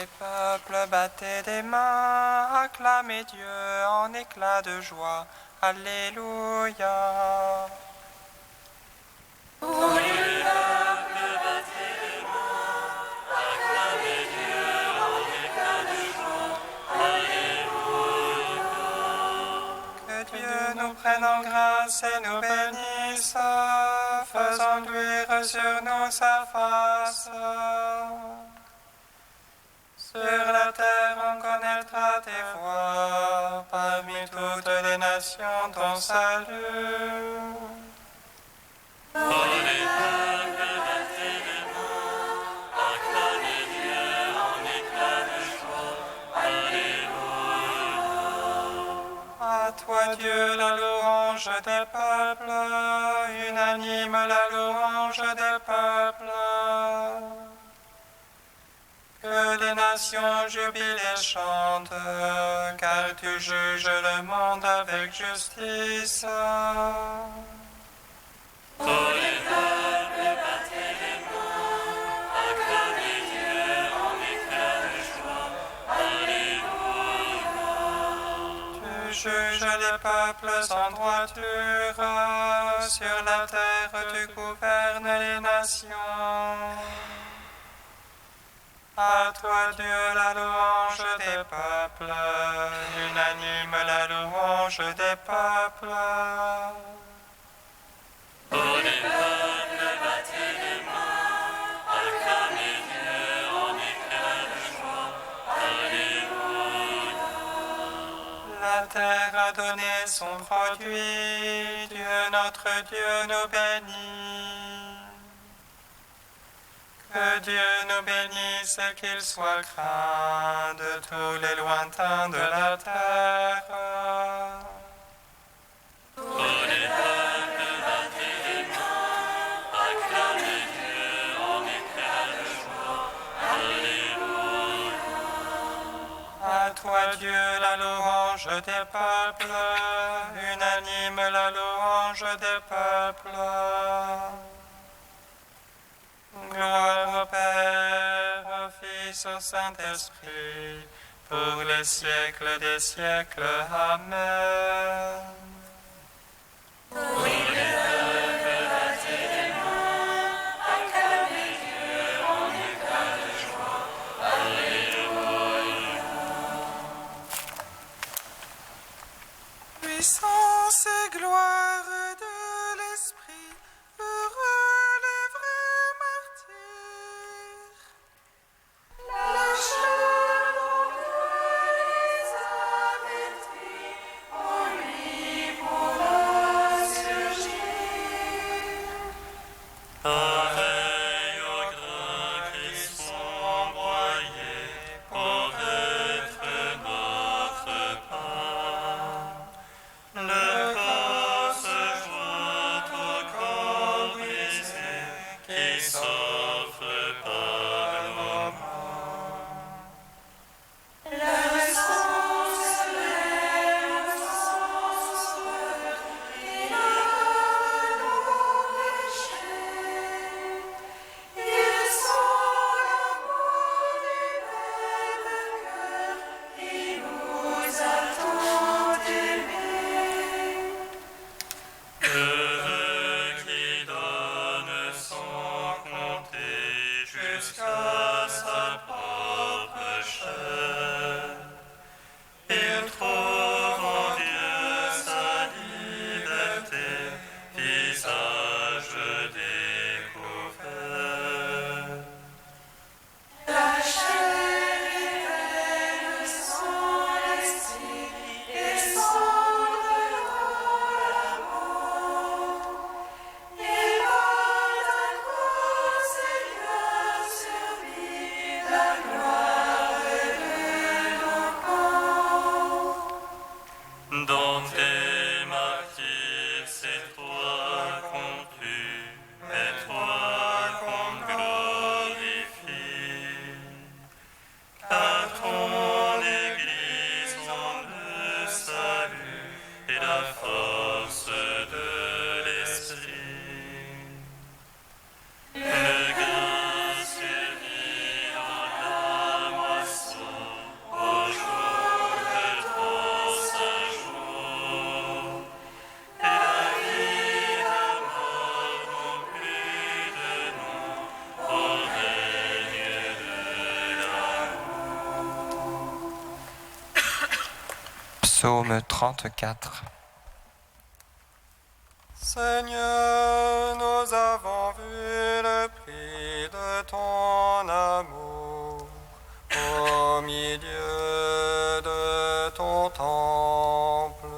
les peuples, battez des mains, acclamez Dieu en éclats de joie. Alléluia. Tous les peuples, battez des mains, acclamez Dieu en éclats de joie. Alléluia. Que Dieu nous prenne en grâce et nous bénisse, faisant luire sur nous sa face. Sur la terre on connaîtra tes voies, parmi toutes les nations ton salut. Tous les peuples, battez des mains, acclamez Dieu en éclats de joie. Alléluia. À toi Dieu la louange des peuples, unanime la louange des peuples. Que les nations jubilent et chantent, car tu juges le monde avec justice. Tous les peuples, battez des mains, acclamez Dieu en éclats de joie. Alléluia. Tu juges les peuples en droiture, sur la terre tu gouvernes les nations. À toi Dieu la louange des peuples, unanime la louange des peuples. Tous les peuples, battez des mains, acclamez Dieu en éclats de joie. Alléluia. La terre a donné son produit, Dieu notre Dieu nous bénit. Que Dieu nous bénisse et qu'il soit craint de tous les lointains de la terre. Tous les peuples, battez des mains, acclamez Dieu en éclats de joie. Alléluia. À toi Dieu la louange des peuples, unanime la louange des peuples. Gloire au Père, au Fils, au Saint-Esprit, pour les siècles des siècles. Amen. Tous les peuples, battez des mains, acclamez Dieu en éclats de joie. Alléluia. Puissance et gloire de l'Esprit, heureux les vrais martyrs. La chair donc les avertit, en lui pourra surgir. Pareil aux grains qui sont broyés pour être notre pain. Le corps se joint au corps. Psaume 34. Seigneur, nous avons vu le prix de ton amour au milieu de ton temple.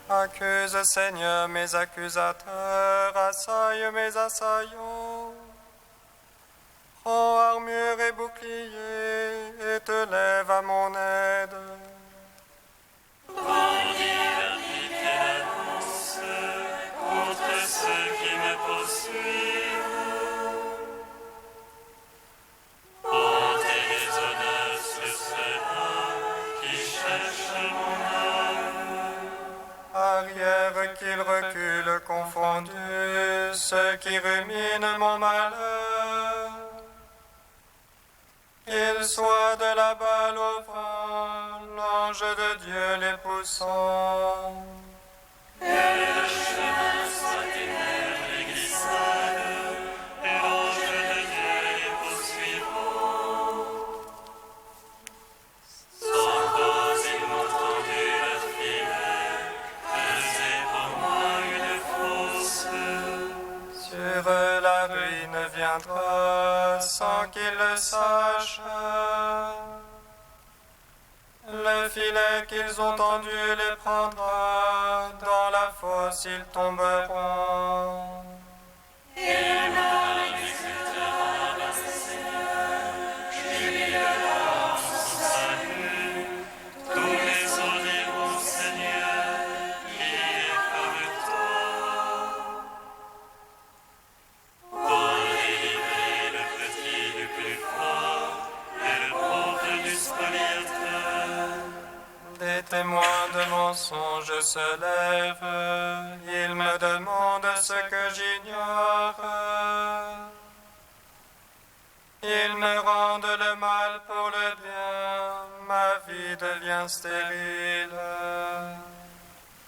Accuse, Seigneur, mes accusateurs, assaille mes assaillants. Prends armure et bouclier et te lève à mon aide. Contre ceux qui me poursuivent. Portez les honneurs sur ceux-là qui cherchent mon âme. Arrière qu'ils reculent confondus, ceux qui ruminent mon malheur. Qu'ils soient de la balle au vent, l'ange de Dieu les poussant. Que le chemin soit ténèbres et glissade, et l'ange de Dieu les poursuivant. Sans cause ils m'ont tendu leur filet, faisez pour moi une fosse. Sur eux la ruine viendra sans qu'ils le sachent. Le filet qu'ils ont tendu les prendra, dans la fosse ils tomberont. Tous les eaux diront, Seigneur, qui est comme toi. Pour délivrer le petit du plus fort et le pauvre du spoliateur. Des témoins de mensonges se lèvent, ils me demandent ce que j'ignore. Ils me rendent le mal pour le bien, ma vie devient stérile.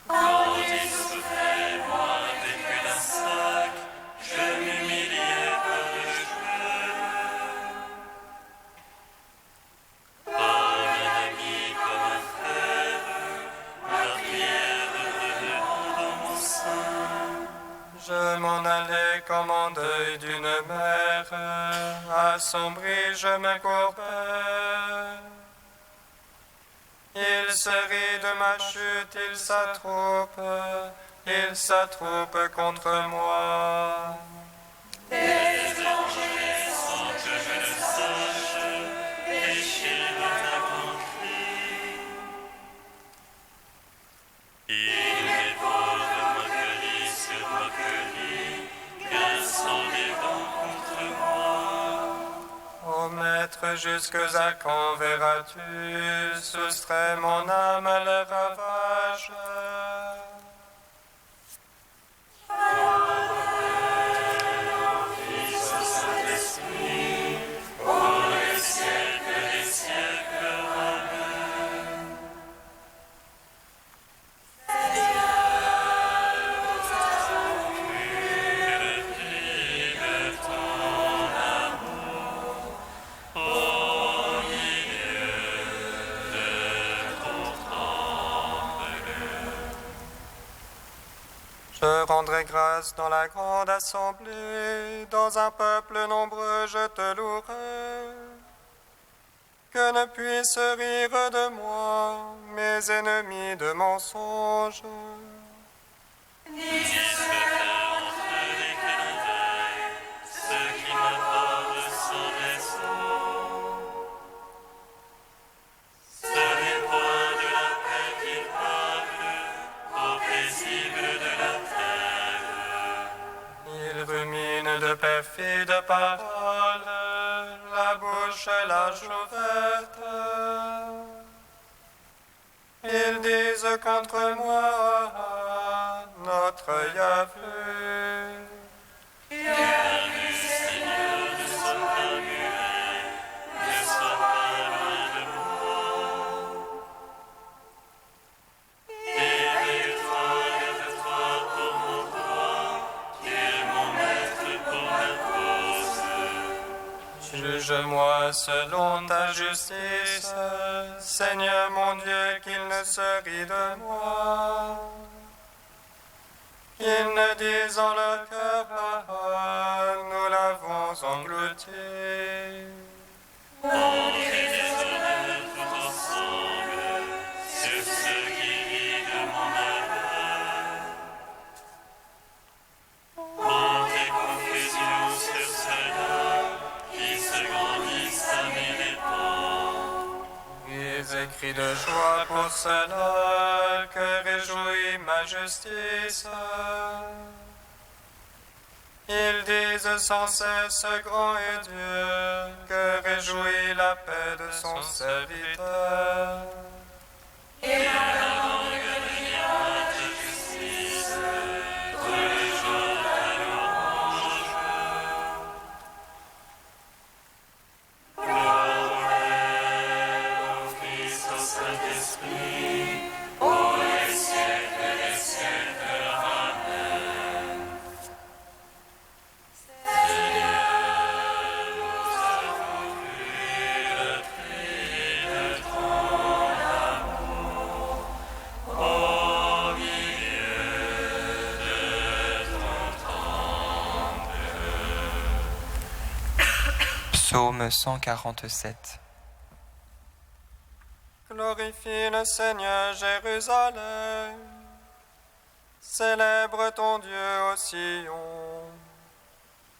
Quand il souffrait, moi, vêtu d'un sac, je m'humiliais par le jeu. Comme un ami, comme un frère, ma prière revenant dans mon sein. Je m'en allais comme en deuil d'une mère, assombri je me courbais. Il se rit de ma chute, il s'attroupe contre moi. Sans que je le sache, déchire ta grande cri. Il m'épaule de moquerie sur moquerie, grinçant des vents contre moi. Ô maître, jusque à quand verras-tu soustraire mon âme à leur ravage? Je rendrai grâce dans la grande assemblée, dans un peuple nombreux je te louerai. Que ne puissent rire de moi mes ennemis de mensonges. Ceux qui m'abordent sans raison. Ce n'est point de la paix qu'ils parlent, aux paisibles de la terre. Ils ruminent de perfides paroles, la bouche large ouverte. Ils disent contre moi, notre œil a vu. Seigneur, ne sois pas muet, ne sois pas loin de moi. Juge-moi selon ta justice, Seigneur mon Dieu, qu'il ne se rit de moi. Qu'ils ne disent en leur cœur, nous l'avons englouti. On est désolé tout ensemble sur ce qui rit de mon malheur. Montez confusion sur ceux-là qui se grandissent à mes dépens. Ils écrient de joie pour cela que réjouit ma justice. Ils disent sans cesse, grand est Dieu, que réjouit la paix de son serviteur. Et la langue de ta justice, tous les jours ta louange. Gloire au Père, au Fils, au Saint-Esprit, pour les siècles des siècles. Amen. Seigneur, nous avons vu le prix de ton amour au milieu de ton temple. Psaume 147. Glorifie le Seigneur, Jérusalem. Célèbre ton Dieu au Sion.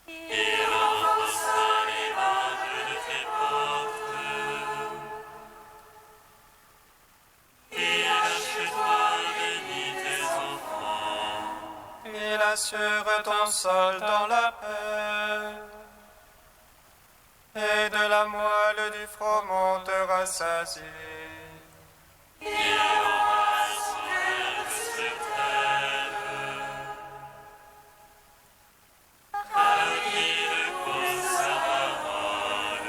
Il renforça les barres de tes portes. Il achète-toi, bénis tes enfants. Il assure ton sol dans la paix. Et de la moelle du froment te rassasie. Il aura son herbe sur terre. Il cause sa parole.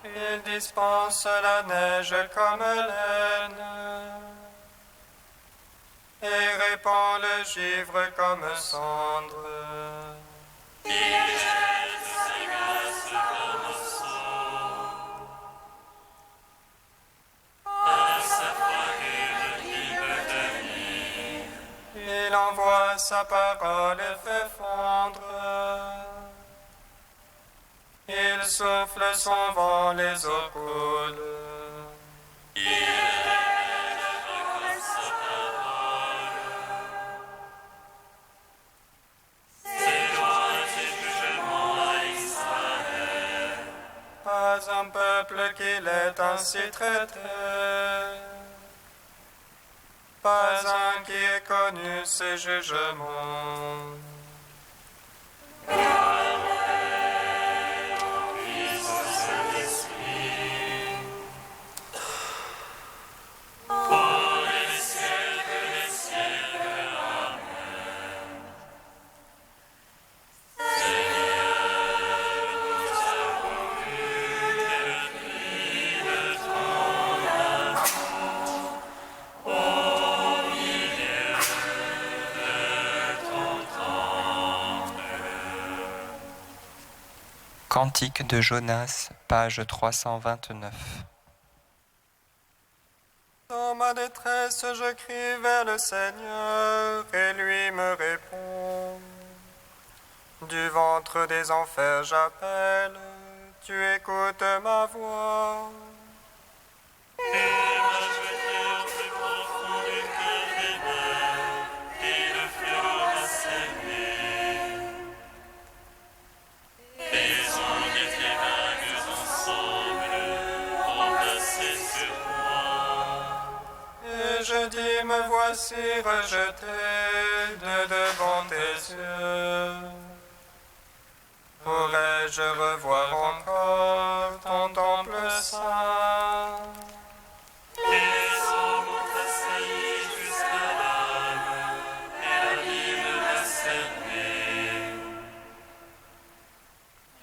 Il dispense la neige comme laine. Et répand le givre comme cendre. Il jette sa grâce comme au par sa parure il peut tenir. Il envoie sa parole et fait fondre. Il souffle son vent, les eaux coulent. Il règne comme sa parole. C'est loin tes jugements à Israël. Pas un peuple qui l'ait ainsi traité. Pas un qui ait connu ses jugements. Fils au Saint-Esprit. Pour les siècles des siècles. Amen. Seigneur, nous avons vu le prix de ton amour au milieu de ton temple. Cantique de Jonas, page 329. Dans ma détresse, je crie vers le Seigneur, et lui me répond. Du ventre des enfers j'appelle, tu écoutes ma voix. Et moi je vais au plus profond du cœur des mers, et le flot m'a saigné. Tes ongles et tes vagues ensemble ont passé sur moi. Et je dis, me voici rejeté de devant tes yeux. Pourrais-je revoir encore ton temple saint? Les eaux m'ont assailli jusqu'à l'âme, et l'abîme m'a cerné.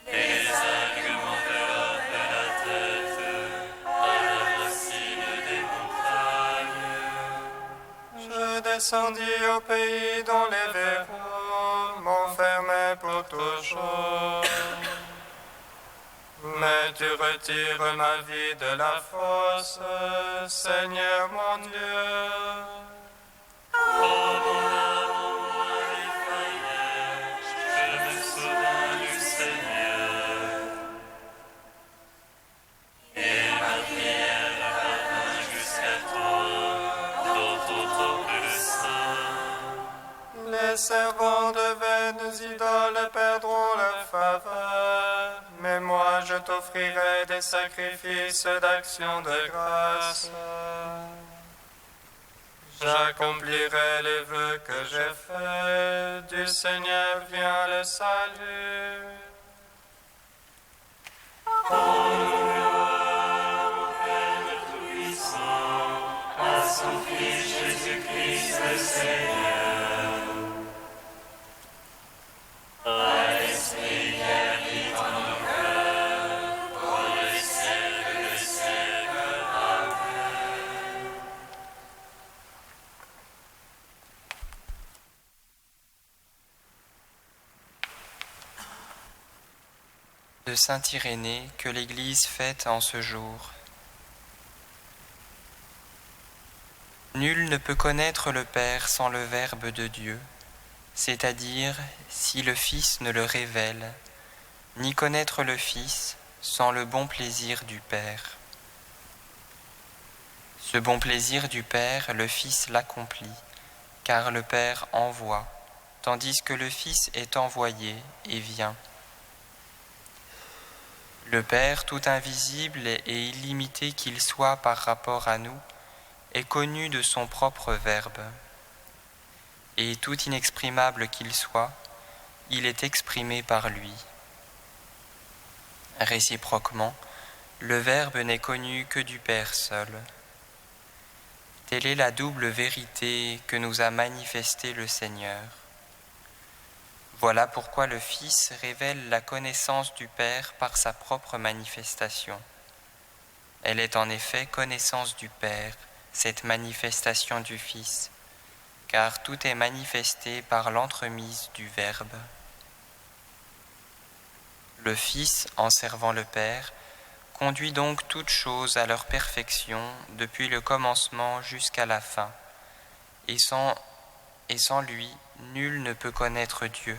Les algues m'enveloppent la tête, à la racine des montagnes. Je descendis au pays dont les verrous m'enfermaient pour toujours. Mais tu retires ma vie de la fosse, Seigneur mon Dieu. Oh mon âme, moi défaillait, je me souviens du Seigneur. Et ma prière parvint jusqu'à toi, d'autant plus saint. Les servants de vaines idoles perdront leur faveur, mais moi je t'offrirai des sacrifices d'action de grâce. J'accomplirai les vœux que j'ai faits, du Seigneur vient le salut. À son Fils Jésus-Christ le Seigneur. À l'Esprit qui habite en nos cœurs, pour les siècles des siècles. Amen. De saint Irénée que l'Église fête en ce jour. Nul ne peut connaître le Père sans le Verbe de Dieu, c'est-à-dire si le Fils ne le révèle, ni connaître le Fils sans le bon plaisir du Père. Ce bon plaisir du Père, le Fils l'accomplit, car le Père envoie, tandis que le Fils est envoyé et vient. Le Père, tout invisible et illimité qu'il soit par rapport à nous, est connu de son propre Verbe. Et tout inexprimable qu'il soit, il est exprimé par lui. Réciproquement, le Verbe n'est connu que du Père seul. Telle est la double vérité que nous a manifestée le Seigneur. Voilà pourquoi le Fils révèle la connaissance du Père par sa propre manifestation. Elle est en effet connaissance du Père, cette manifestation du Fils, car tout est manifesté par l'entremise du Verbe. Le Fils, en servant le Père, conduit donc toutes choses à leur perfection depuis le commencement jusqu'à la fin, et sans lui, nul ne peut connaître Dieu.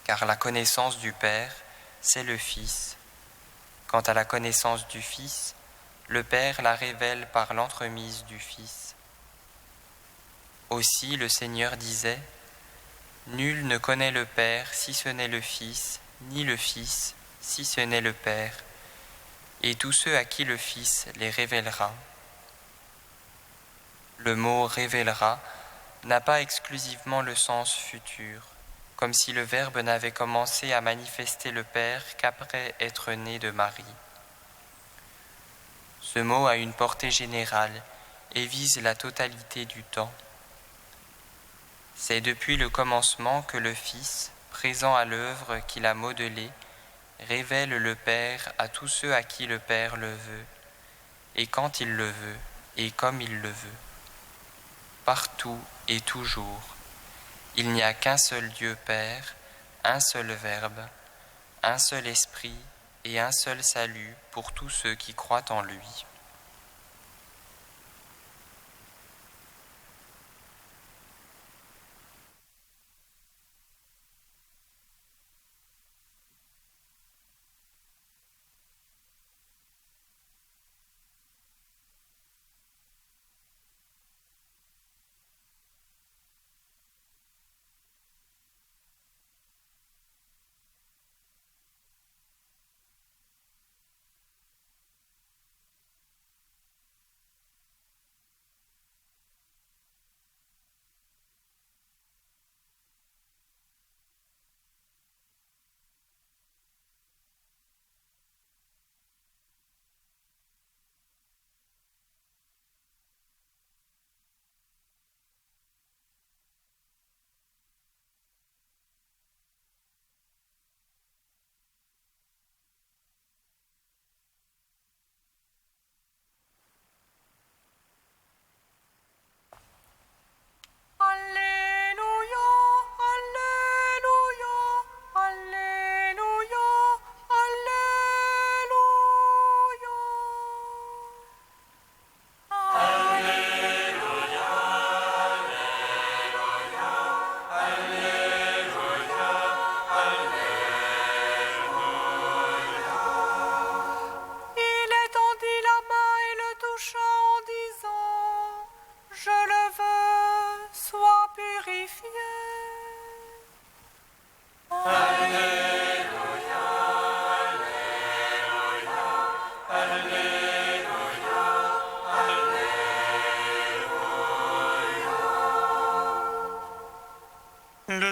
Car la connaissance du Père, c'est le Fils. Quant à la connaissance du Fils, le Père la révèle par l'entremise du Fils. Aussi le Seigneur disait : « Nul ne connaît le Père si ce n'est le Fils, ni le Fils si ce n'est le Père, et tous ceux à qui le Fils les révélera. » Le mot « révélera » n'a pas exclusivement le sens futur, comme si le Verbe n'avait commencé à manifester le Père qu'après être né de Marie. Ce mot a une portée générale et vise la totalité du temps. C'est depuis le commencement que le Fils, présent à l'œuvre qu'il a modelée, révèle le Père à tous ceux à qui le Père le veut, et quand il le veut, et comme il le veut. Partout et toujours, il n'y a qu'un seul Dieu Père, un seul Verbe, un seul Esprit et un seul salut pour tous ceux qui croient en lui.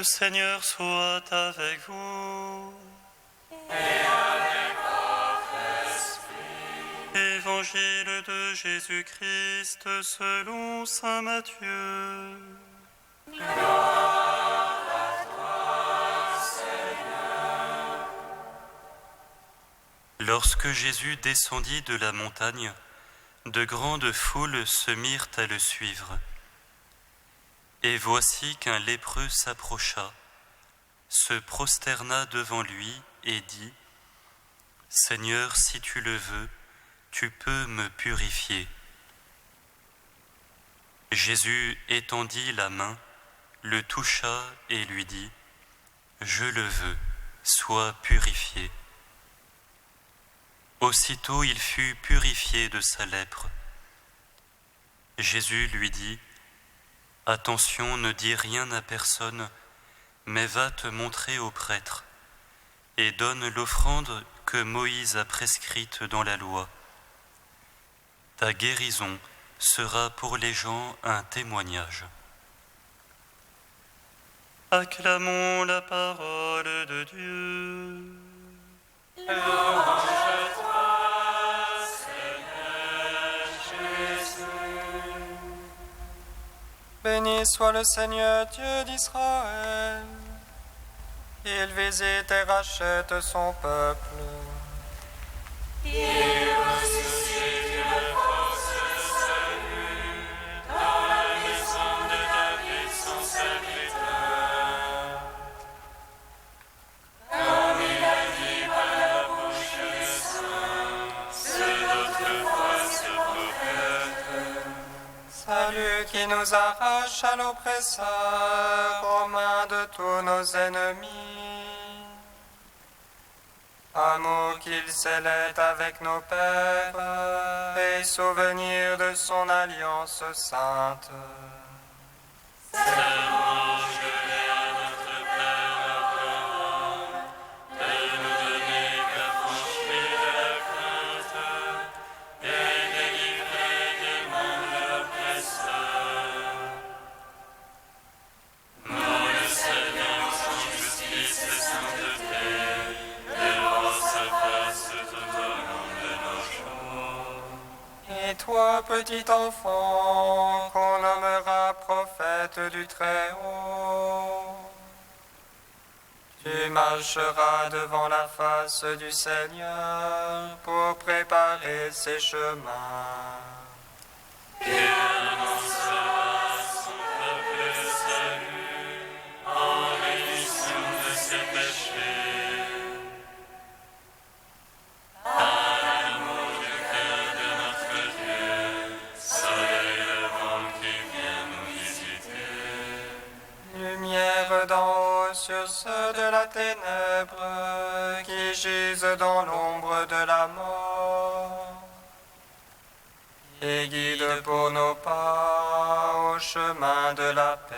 Le Seigneur soit avec vous. Évangile de Jésus-Christ selon saint Matthieu. Lorsque Jésus descendit de la montagne, de grandes foules se mirent à le suivre. Et voici qu'un lépreux s'approcha, se prosterna devant lui et dit : « Seigneur, si tu le veux, tu peux me purifier. » Jésus étendit la main, le toucha et lui dit : « Je le veux, sois purifié. » Aussitôt il fut purifié de sa lèpre. Jésus lui dit : « Attention, ne dis rien à personne, mais va te montrer au prêtre, et donne l'offrande que Moïse a prescrite dans la loi. Ta guérison sera pour les gens un témoignage. » Acclamons la parole de Dieu. Béni soit le Seigneur Dieu d'Israël. Il visite et rachète son peuple. Il ressuscite une force de salut dans la maison de David, son serviteur. Comme il a dit par la bouche des saints, ceux d'autrefois se prophètent. Salut qui nous arrache à l'oppresseur, aux mains de tous nos ennemis. Amour qu'il scellait avec nos pères, et souvenir de son alliance sainte. Serment juré à notre Père Abraham, de nous donner qu'affranchir de la crainte et délivrer des mains de l'oppresseur. Nous le saluons en justice et sainteté, devant sa face tout au long de nos jours. Et toi, petit enfant, qu'on nommera prophète du Très-Haut, tu marcheras devant la face du Seigneur pour préparer ses chemins. Et annoncera à son peuple le salut en rémission de ses péchés. À l'amour du cœur de notre Dieu, soleil levant qui vient nous visiter. Lumière d'en haut sur ceux de la ténèbre qui gisent dans l'ombre de la mort. Et guide pour nos pas au chemin de la paix.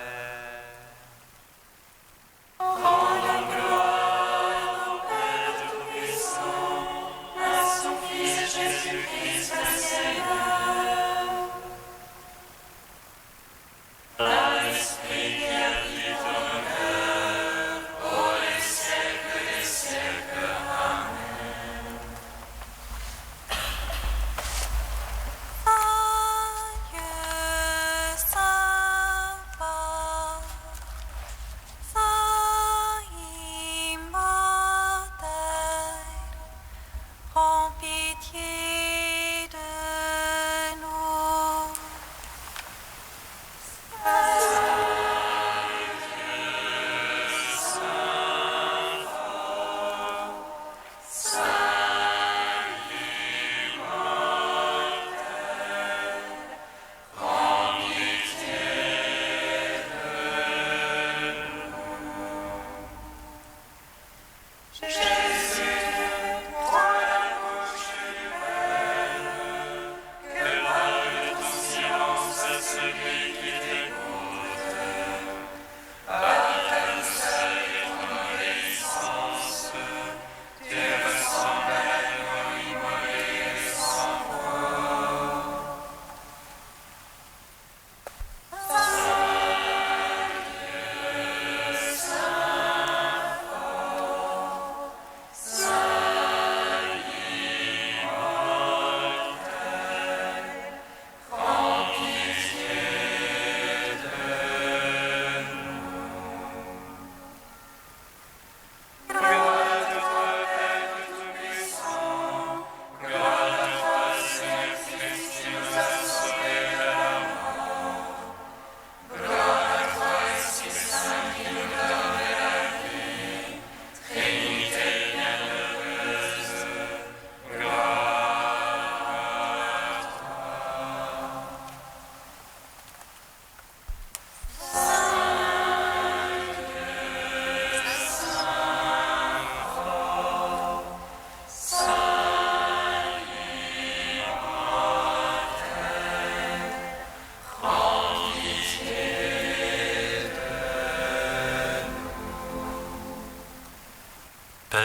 Rendons gloire au Père Tout-Puissant, à son Fils Jésus-Christ le Seigneur, à l'Esprit qui habite en nos cœurs, pour les siècles des siècles. Amen. Dieu, Saint-Père.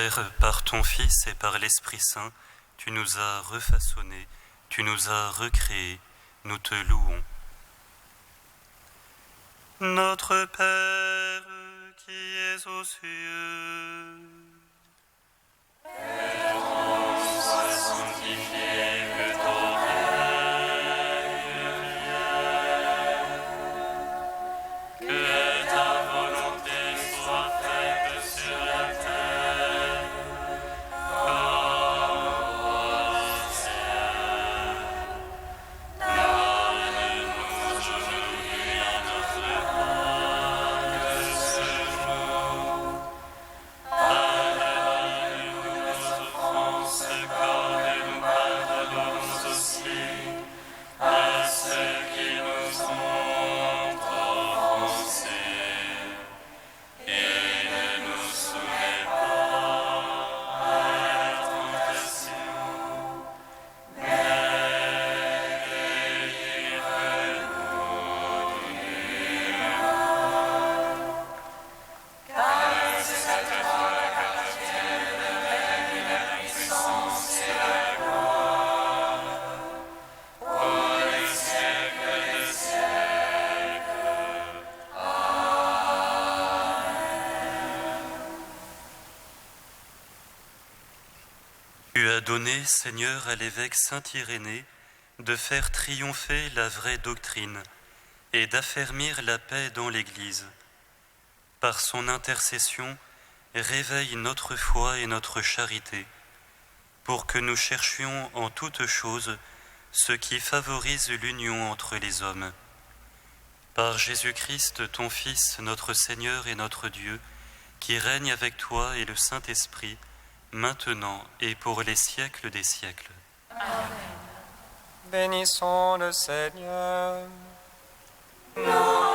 Père, par ton Fils et par l'Esprit Saint, tu nous as refaçonnés, tu nous as recréés, nous te louons. Notre Père qui es aux cieux, que ton nom soit sanctifié, que ton règne vienne, que ta volonté soit faite sur la terre comme au ciel. Donne-nous aujourd'hui notre pain de ce jour. Pardonne-nous nos offenses comme nous pardonnons aussi à ceux qui nous ont offensés. Et ne nous soumets pas à la tentation, mais délivre-nous du mal. Car c'est à toi qu'appartiennent le règne, la puissance et la gloire, pour les siècles des siècles. Tu as donné, Seigneur, à l'évêque Saint Irénée de faire triompher la vraie doctrine et d'affermir la paix dans l'Église. Par son intercession, réveille notre foi et notre charité, pour que nous cherchions en toutes choses ce qui favorise l'union entre les hommes. Par Jésus-Christ, ton Fils, notre Seigneur et notre Dieu, qui règne avec toi et le Saint-Esprit, maintenant et pour les siècles des siècles. Bénissons le Seigneur. Louange